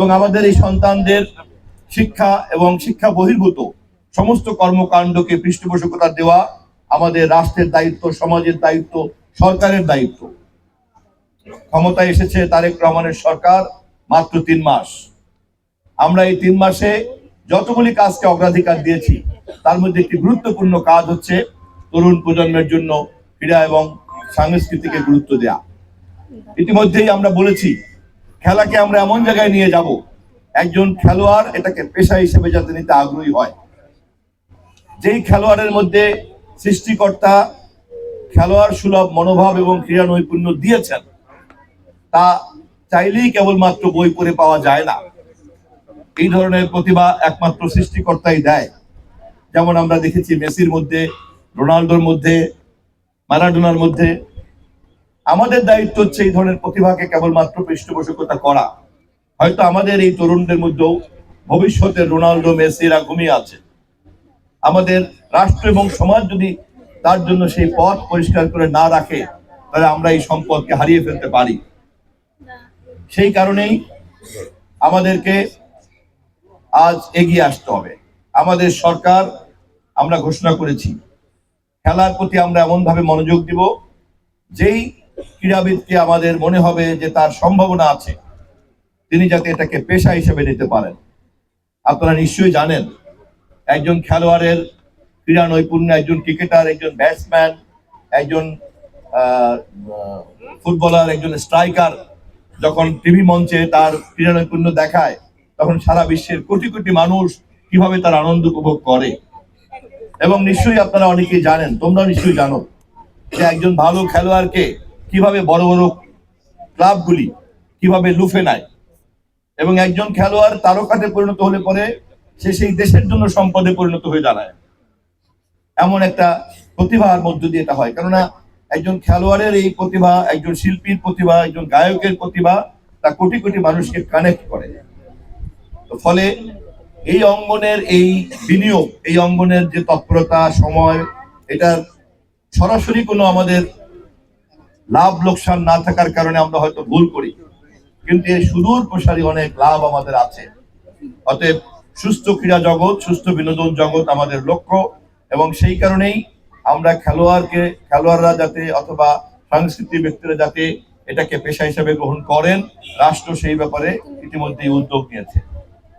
এবং আমাদের এই সন্তানদের শিক্ষা এবং শিক্ষা বহির্ভূত সমস্ত কর্মকাণ্ডকে পৃষ্ঠপোষকতা দেওয়া আমাদের রাষ্ট্রের দায়িত্ব, সমাজের দায়িত্ব, সরকারের দায়িত্ব। ক্ষমতায় এসেছে তারেক রহমানের সরকার মাত্র 3 মাস। আমরা এই 3 মাসে যতগুলি কাজকে অগ্রাধিকার দিয়েছি তার মধ্যে একটি গুরুত্বপূর্ণ কাজ হচ্ছে তরুণ প্রজন্মের জন্য ক্রীড়া এবং সংস্কৃতিকে গুরুত্ব দেয়া। ইতিমধ্যেই আমরা বলেছি খেলাকে আমরা এমন জায়গায় নিয়ে যাব একজন খেলোয়াড় এটাকে পেশা হিসেবে যাতে নিতে আগ্রহী হয়। যেই খেলোয়াড়ের মধ্যে সৃষ্টিকর্তা খেলোয়াড় সুলভ মনোভাব এবং ক্রীড়া নৈপুণ্য দিয়েছেন তা চাইলেই কেবলমাত্র বই পড়ে পাওয়া যায় না। এই ধরনের প্রতিভা একমাত্র সৃষ্টিকর্তাই দেয়। যেমন আমরা দেখেছি মেসির মধ্যে, রোনাল্ডোর মধ্যে, মারাডোনার মধ্যে। আমাদের দায়িত্ব হচ্ছে এই ধরনের প্রতিভাকে কেবলমাত্র পৃষ্ঠপোষকতা করা। হয়তো আমাদের এই তরুণদের মধ্যেও ভবিষ্যতের রোনাল্ডো, মেসিরা ঘুমিয়ে আছে। আমাদের রাষ্ট্র এবং সমাজ যদি তার জন্য সেই পথ পরিষ্কার করে না রাখে তাহলে আমরা এই সম্পদকে হারিয়ে ফেলতে পারি। সেই কারণেই আমাদেরকে আজ এগিয়ে আসতে হবে। আমাদের সরকার, আমরা ঘোষণা করেছি খেলার প্রতি আমরা এমন ভাবে মনোযোগ দিব যেই ক্রীড়াবিদকে আমাদের মনে হবে যে তার সম্ভাবনা আছে তিনি যাতে এটাকে পেশা হিসেবে নিতে পারেন। আপনারা নিশ্চয়ই জানেন একজন খেলোয়াড়ের ক্রীড়া নৈপুণ্য, একজন ক্রিকেটার, একজন ব্যাটসম্যান, একজন ফুটবলার, একজন স্ট্রাইকার যখন টিভি মঞ্চে তার ক্রীড়া নৈপুণ্য দেখায় তখন সারা বিশ্বের কোটি কোটি মানুষ কিভাবে তার আনন্দ উপভোগ করে। এবং নিশ্চয়ই আপনারা অনেকেই জানেন, তোমরা নিশ্চয়ই জানো যে একজন ভালো খেলোয়াড়কে কিভাবে বড় বড় ক্লাবগুলি কিভাবে লুফে নেয় এবং একজন খেলোয়াড় তারকাতে পরিণত হলে পরে সে সেই দেশের জন্য সম্পদে পরিণত হয়ে দাঁড়ায়। এমন একটা প্রতিভার মধ্য দিয়ে এটা হয়। কেননা একজন খেলোয়াড়ের এই প্রতিভা, একজন শিল্পীর প্রতিভা, একজন গায়কের প্রতিভা তা কোটি কোটি মানুষকে কানেক্ট করে। ফলে এই অঙ্গনের এই বিনিয়োগ, এই অঙ্গনের যে তৎপরতা, সময়, এটা সরাসরি কোনো আমাদের লাভ লোকসান না থাকার কারণে আমরা হয়তো ভুল করি, কিন্তু এই সুদূর প্রসারী অনেক লাভ আমাদের আছে। অতএব সুস্থ ক্রীড়া জগৎ, সুস্থ বিনোদন জগৎ আমাদের লক্ষ্য এবং সেই কারণেই আমরা খেলোয়াড়রা যাতে অথবা সাংস্কৃতিক ব্যক্তিরা যাতে এটাকে পেশা হিসেবে গ্রহণ করেন, রাষ্ট্র সেই ব্যাপারে ইতিমধ্যেই উদ্যোগ নিয়েছে।